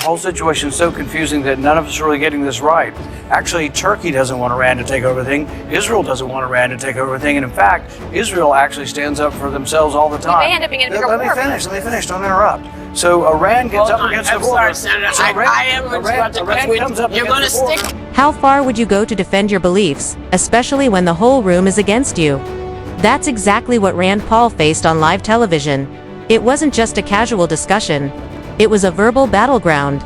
whole situation is so confusing that none of us are really getting this right. Actually, Turkey doesn't want Iran to take over everything. Israel doesn't want Iran to take over everything. And in fact, Israel actually stands up for themselves all the time. They end up being in a bigger war. Let me finish. Don't interrupt. So Iran gets up against the border. I'm sorry, Senator. I am interrupting. You're going to stick. How far would you go to defend your beliefs, especially when the whole room is against you? That's exactly what Rand Paul faced on live television. It wasn't just a casual discussion. It was a verbal battleground.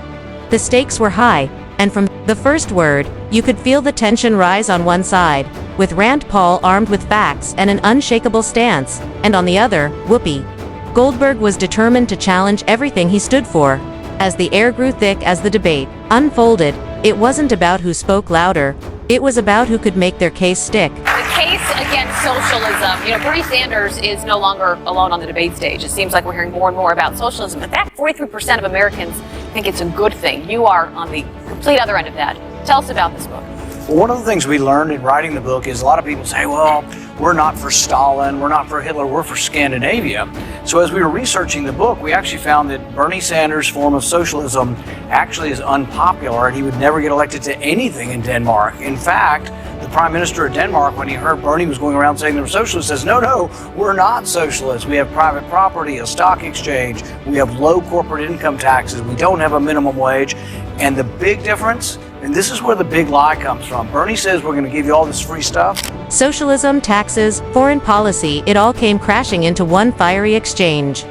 The stakes were high, and from the first word, you could feel the tension rise on one side, with Rand Paul armed with facts and an unshakable stance, and on the other, Whoopi Goldberg was determined to challenge everything he stood for. As the air grew thick as the debate unfolded, it wasn't about who spoke louder, it was about who could make their case stick. The case against socialism, Bernie Sanders is no longer alone on the debate stage. It seems like we're hearing more and more about socialism. In fact, 43% of Americans think it's a good thing. You are on the complete other end of that. Tell us about this book. Well, one of the things we learned in writing the book is a lot of people say, well, we're not for Stalin, we're not for Hitler, we're for Scandinavia. So as we were researching the book, we actually found that Bernie Sanders' form of socialism actually is unpopular, and he would never get elected to anything in Denmark. In fact, the Prime Minister of Denmark, when he heard Bernie was going around saying they were socialists, says, no, we're not socialists. We have private property, a stock exchange, we have low corporate income taxes, we don't have a minimum wage. And the big difference, and this is where the big lie comes from, Bernie says we're going to give you all this free stuff. Socialism, taxes, foreign policy, it all came crashing into one fiery exchange.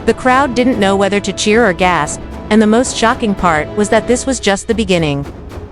The crowd didn't know whether to cheer or gasp, and the most shocking part was that this was just the beginning.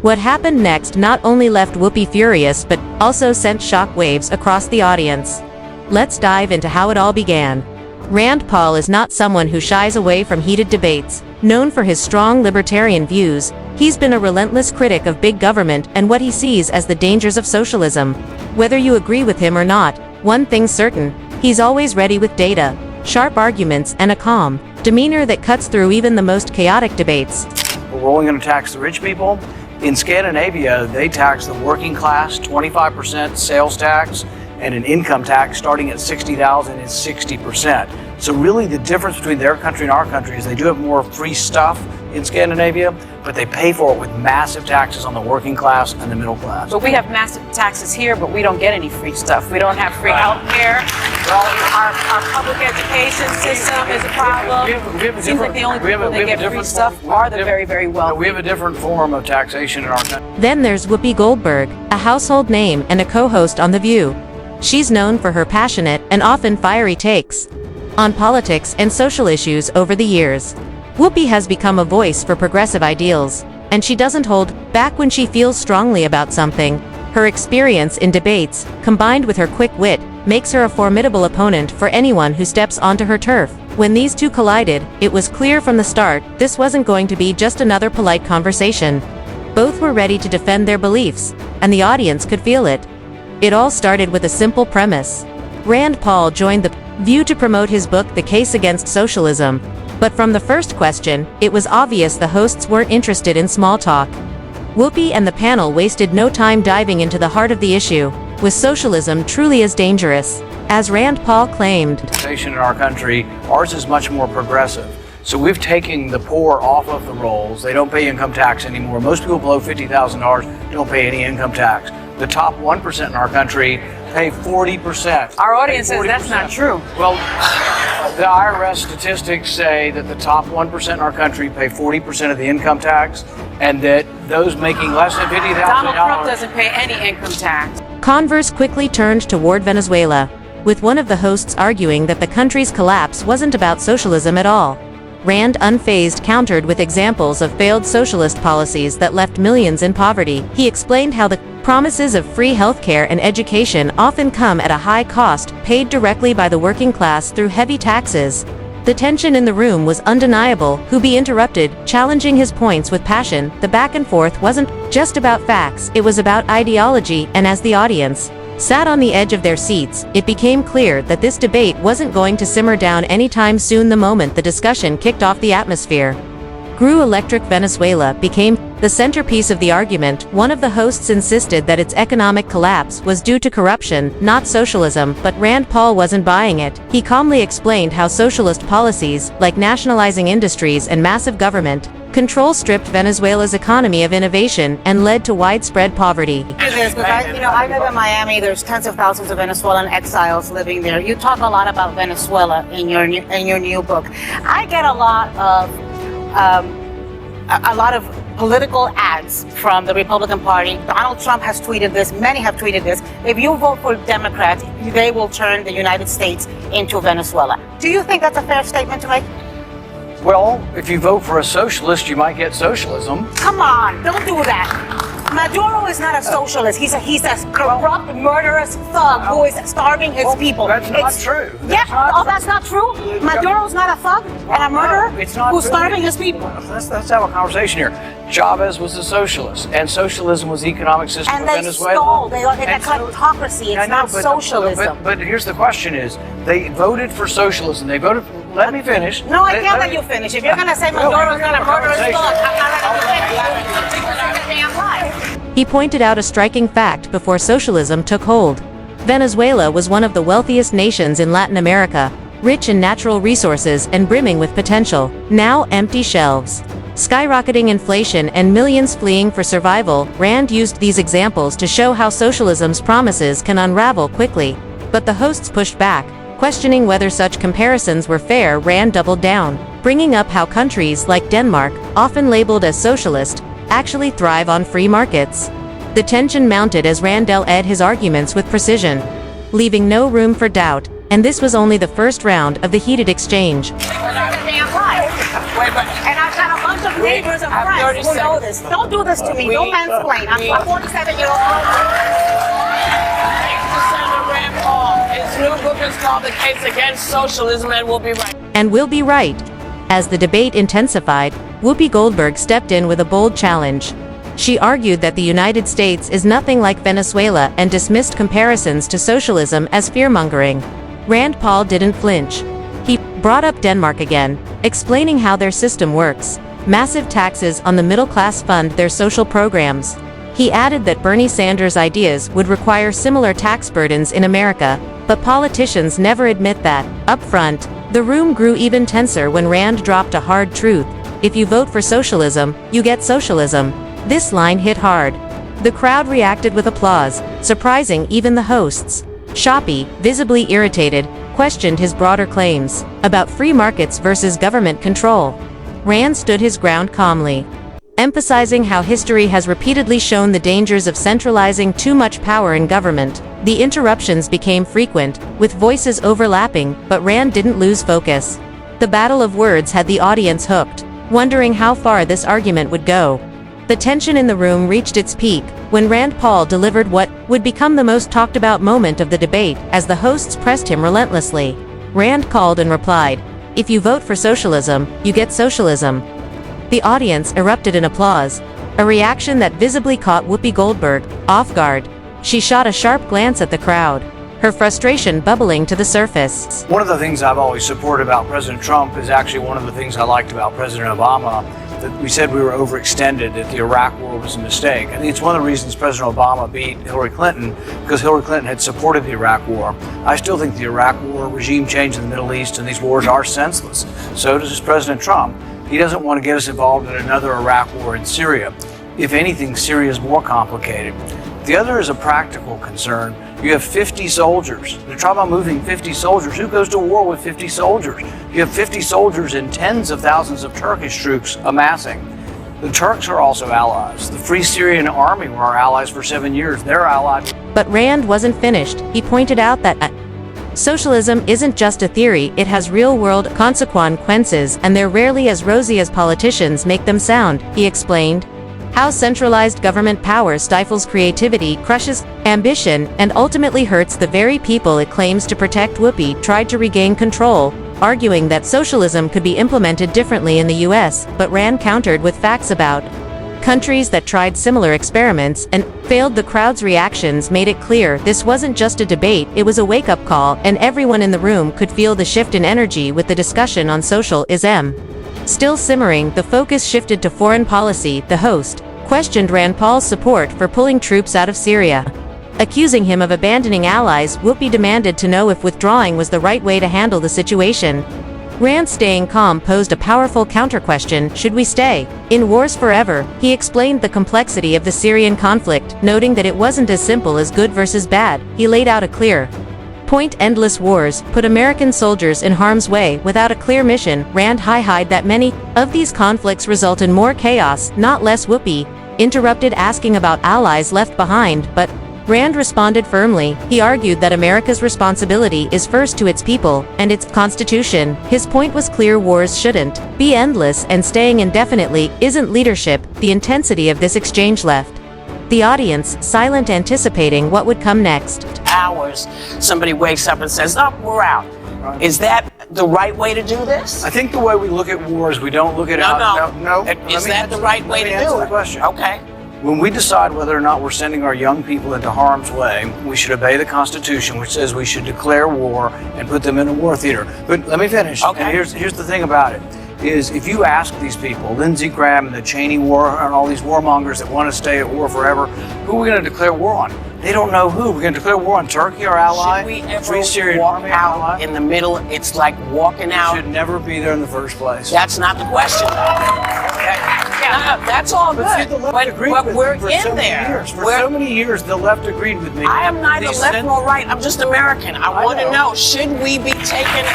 What happened next not only left Whoopi furious but also sent shockwaves across the audience. Let's dive into how it all began. Rand Paul is not someone who shies away from heated debates. Known for his strong libertarian views, he's been a relentless critic of big government and what he sees as the dangers of socialism. Whether you agree with him or not, one thing's certain, he's always ready with data, sharp arguments, and a calm demeanor that cuts through even the most chaotic debates. We're only going to tax the rich people. In Scandinavia, they tax the working class, 25% sales tax, and an income tax starting at $60,000 is 60%. So really the difference between their country and our country is they do have more free stuff in Scandinavia, but they pay for it with massive taxes on the working class and the middle class. But we have massive taxes here, but we don't get any free stuff. We don't have free health care. Our public education system is a problem. It seems like the only people that get free stuff are the very, very wealthy. We have a different form of taxation in our country. Then there's Whoopi Goldberg, a household name and a co-host on The View. She's known for her passionate and often fiery takes on politics and social issues over the years. Whoopi has become a voice for progressive ideals, and she doesn't hold back when she feels strongly about something. Her experience in debates, combined with her quick wit, makes her a formidable opponent for anyone who steps onto her turf. When these two collided, it was clear from the start this wasn't going to be just another polite conversation. Both were ready to defend their beliefs, and the audience could feel it. It all started with a simple premise. Rand Paul joined The View to promote his book The Case Against Socialism. But from the first question, it was obvious the hosts weren't interested in small talk. Whoopi and the panel wasted no time diving into the heart of the issue. Was socialism truly as dangerous as Rand Paul claimed? Taxation in our country, ours is much more progressive. So we've taken the poor off of the rolls. They don't pay income tax anymore. Most people below $50,000 don't pay any income tax. The top 1% in our country pay 40%. Our audience says that's not true. Well, the IRS statistics say that the top 1% in our country pay 40% of the income tax, and that those making less than $50,000. Donald Trump doesn't pay any income tax. Converse quickly turned toward Venezuela, with one of the hosts arguing that the country's collapse wasn't about socialism at all. Rand, unfazed, countered with examples of failed socialist policies that left millions in poverty. He explained how the promises of free healthcare and education often come at a high cost, paid directly by the working class through heavy taxes. The tension in the room was undeniable. Whoopi interrupted, challenging his points with passion. The back and forth wasn't just about facts, it was about ideology, and as the audience sat on the edge of their seats, it became clear that this debate wasn't going to simmer down anytime soon. The moment the discussion kicked off, the atmosphere grew electric. Venezuela became the centerpiece of the argument. One of the hosts insisted that its economic collapse was due to corruption, not socialism, but Rand Paul wasn't buying it. He calmly explained how socialist policies, like nationalizing industries and massive government, Control stripped Venezuela's economy of innovation and led to widespread poverty. I live in Miami. There's tens of thousands of Venezuelan exiles living there. You talk a lot about Venezuela in your new book. I get a lot of political ads from the Republican Party. Donald Trump has tweeted this. Many have tweeted this. If you vote for Democrats, they will turn the United States into Venezuela. Do you think that's a fair statement to make? Well, if you vote for a socialist, you might get socialism. Come on, don't do that. Maduro is not a socialist. He's a corrupt, murderous thug who is starving his people. That's not true. That's not true? Maduro's not a thug and a murderer who's starving his people. Let's have a conversation here. Chavez was a socialist, and socialism was the economic system and of Venezuela. Stole. It's kleptocracy. It's not socialism. But here's the question is, they voted for socialism. They voted for, let me finish. No, I can't let you finish. If you're going to say Maduro's not a murderous thug, I'm not letting you finish. It's a damn lie. He pointed out a striking fact before socialism took hold. Venezuela was one of the wealthiest nations in Latin America, rich in natural resources and brimming with potential. Now empty shelves. Skyrocketing inflation and millions fleeing for survival, Rand used these examples to show how socialism's promises can unravel quickly. But the hosts pushed back, questioning whether such comparisons were fair. Rand doubled down, bringing up how countries like Denmark, often labeled as socialist, actually thrive on free markets. The tension mounted as Rand led his arguments with precision, leaving no room for doubt, and this was only the first round of the heated exchange. And I've got a bunch of neighbors and friends who know this. Don't do this to me. Don't mansplain. I'm a 47-year-old. Rand Paul. His new book is called The Case Against Socialism, and we'll be right. And we'll be right. As the debate intensified, Whoopi Goldberg stepped in with a bold challenge. She argued that the United States is nothing like Venezuela and dismissed comparisons to socialism as fear-mongering. Rand Paul didn't flinch. He brought up Denmark again, explaining how their system works. Massive taxes on the middle class fund their social programs. He added that Bernie Sanders' ideas would require similar tax burdens in America, but politicians never admit that. Up front, the room grew even tenser when Rand dropped a hard truth. If you vote for socialism, you get socialism. This line hit hard. The crowd reacted with applause, surprising even the hosts. Whoopi, visibly irritated, questioned his broader claims about free markets versus government control. Rand stood his ground calmly, emphasizing how history has repeatedly shown the dangers of centralizing too much power in government. The interruptions became frequent, with voices overlapping, but Rand didn't lose focus. The battle of words had the audience hooked, wondering how far this argument would go. The tension in the room reached its peak when Rand Paul delivered what would become the most talked about moment of the debate as the hosts pressed him relentlessly. Rand called and replied, "If you vote for socialism, you get socialism." The audience erupted in applause, a reaction that visibly caught Whoopi Goldberg off guard. She shot a sharp glance at the crowd, her frustration bubbling to the surface. One of the things I've always supported about President Trump is actually one of the things I liked about President Obama. That we said we were overextended, that the Iraq War was a mistake. I think it's one of the reasons President Obama beat Hillary Clinton, because Hillary Clinton had supported the Iraq War. I still think the Iraq War, regime change in the Middle East, and these wars are senseless. So does President Trump. He doesn't want to get us involved in another Iraq War in Syria. If anything, Syria is more complicated. The other is a practical concern. You have 50 soldiers. They're talking about moving 50 soldiers. Who goes to war with 50 soldiers? You have 50 soldiers and tens of thousands of Turkish troops amassing. The Turks are also allies. The Free Syrian Army were our allies for 7 years. They're allies. But Rand wasn't finished. He pointed out that socialism isn't just a theory, it has real-world consequences, and they're rarely as rosy as politicians make them sound. He explained how centralized government power stifles creativity, crushes ambition, and ultimately hurts the very people it claims to protect. Whoopi tried to regain control, arguing that socialism could be implemented differently in the US, but Rand countered with facts about countries that tried similar experiments and failed. The crowd's reactions made it clear this wasn't just a debate, it was a wake-up call, and everyone in the room could feel the shift in energy with the discussion on socialism. Still simmering, the focus shifted to foreign policy. The host questioned Rand Paul's support for pulling troops out of Syria. Accusing him of abandoning allies, Whoopi demanded to know if withdrawing was the right way to handle the situation. Rand, staying calm, posed a powerful counter-question: should we stay in wars forever? He explained the complexity of the Syrian conflict, noting that it wasn't as simple as good versus bad. He laid out a clear point: endless wars put American soldiers in harm's way without a clear mission. Rand highlighted that many of these conflicts result in more chaos, not less. Whoopi interrupted, asking about allies left behind, but Rand responded firmly. He argued that America's responsibility is first to its people and its constitution. His point was clear: wars shouldn't be endless, and staying indefinitely isn't leadership. The intensity of this exchange left the audience silent, anticipating what would come next. Hours, somebody wakes up and says, "Oh, we're out." Right. Is that the right way to do this? I think the way we look at wars, we don't look at No. Is that the right way to do it? Question. Okay. When we decide whether or not we're sending our young people into harm's way, we should obey the Constitution, which says we should declare war and put them in a war theater. But let me finish. Okay. And here's the thing about it, is if you ask these people, Lindsey Graham and the Cheney war and all these warmongers that want to stay at war forever, who are we going to declare war on? They don't know who. We're going to declare war on Turkey, our ally? Should we Free ever Syrian walk Army, out ally? in the middle? It's like walking out. Should never be there in the first place. That's not the question. Yeah, that's all good. But see, the left agreed But with we're me for in so many there. years. For so many years, the left agreed with me. I am neither They left sent- nor right. I'm just American. I want to know, should we be taking,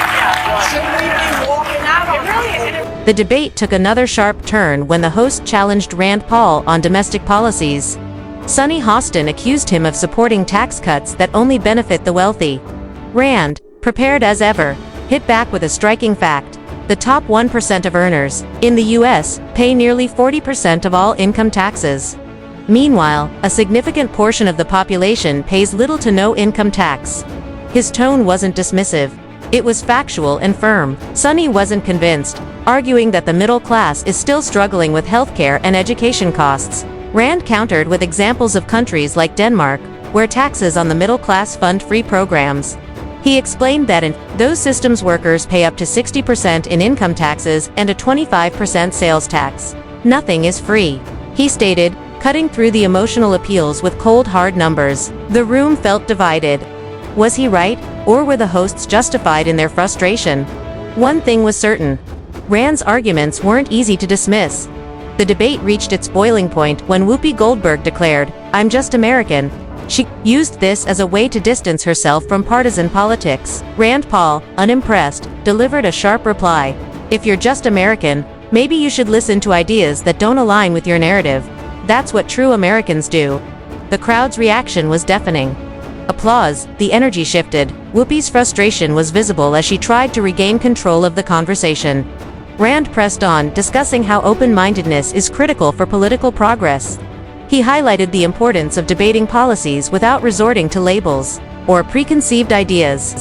should we be walking out on it? The debate took another sharp turn when the host challenged Rand Paul on domestic policies. Sonny Hostin accused him of supporting tax cuts that only benefit the wealthy. Rand, prepared as ever, hit back with a striking fact: the top 1% of earners in the U.S. pay nearly 40% of all income taxes. Meanwhile, a significant portion of the population pays little to no income tax. His tone wasn't dismissive. It was factual and firm. Sonny wasn't convinced, arguing that the middle class is still struggling with healthcare and education costs. Rand countered with examples of countries like Denmark, where taxes on the middle class fund free programs. He explained that in those systems, workers pay up to 60% in income taxes and a 25% sales tax. Nothing is free, he stated, cutting through the emotional appeals with cold, hard numbers. The room felt divided. Was he right, or were the hosts justified in their frustration? One thing was certain: Rand's arguments weren't easy to dismiss. The debate reached its boiling point when Whoopi Goldberg declared, "I'm just American." She used this as a way to distance herself from partisan politics. Rand Paul, unimpressed, delivered a sharp reply: "If you're just American, maybe you should listen to ideas that don't align with your narrative. That's what true Americans do." The crowd's reaction was deafening. Applause, the energy shifted. Whoopi's frustration was visible as she tried to regain control of the conversation. Rand pressed on, discussing how open-mindedness is critical for political progress. He highlighted the importance of debating policies without resorting to labels or preconceived ideas.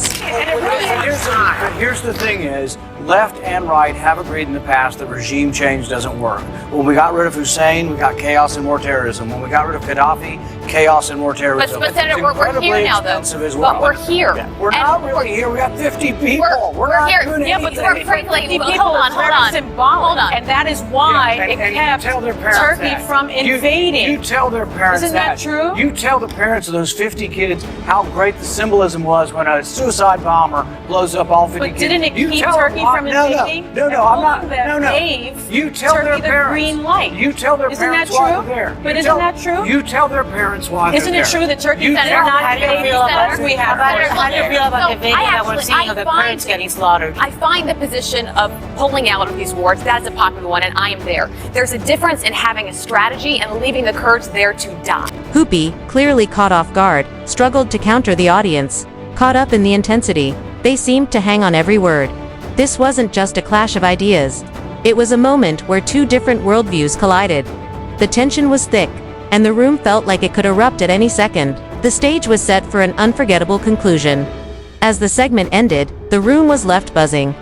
Here's the thing is, left and right have agreed in the past that regime change doesn't work. When we got rid of Hussein, we got chaos and more terrorism. When we got rid of Gaddafi, chaos and more terrorism. But Senator, we're here now, though. As But well. we're here. We're And not really here. We got 50 people. We're not here. doing Yeah, but anything. frankly, hold on. Symbolic, and that is why Yeah, it and kept you tell their parents Turkey that. from invading. You tell their parents Isn't that true? You tell the parents of those 50 kids how great the symbolism was when a suicide bomber blows up all 50 But kids. didn't it You keep tell Turkey them, from no, invading? No, And I'm not. pulling that No, no. gave You tell Turkey their the parents. green light. You tell their Isn't parents that why true? they're there. But You isn't tell- that true? You tell their parents why Isn't they're it there. true that Turkey You did tell not How do you invade feel about because we have how do you feel about the So, video I that we're actually- seeing of the I find- Kurds getting slaughtered? I find the position of pulling out of these wars, that is a popular one, and I am there. There's a difference in having a strategy and leaving the Kurds there to die. Whoopi, clearly caught off guard, struggled to counter the audience. Caught up in the intensity, they seemed to hang on every word. This wasn't just a clash of ideas. It was a moment where two different worldviews collided. The tension was thick, and the room felt like it could erupt at any second. The stage was set for an unforgettable conclusion. As the segment ended, the room was left buzzing.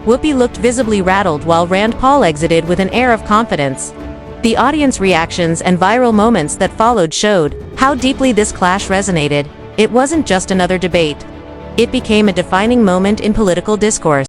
Whoopi looked visibly rattled while Rand Paul exited with an air of confidence. The audience reactions and viral moments that followed showed how deeply this clash resonated. It wasn't just another debate. It became a defining moment in political discourse.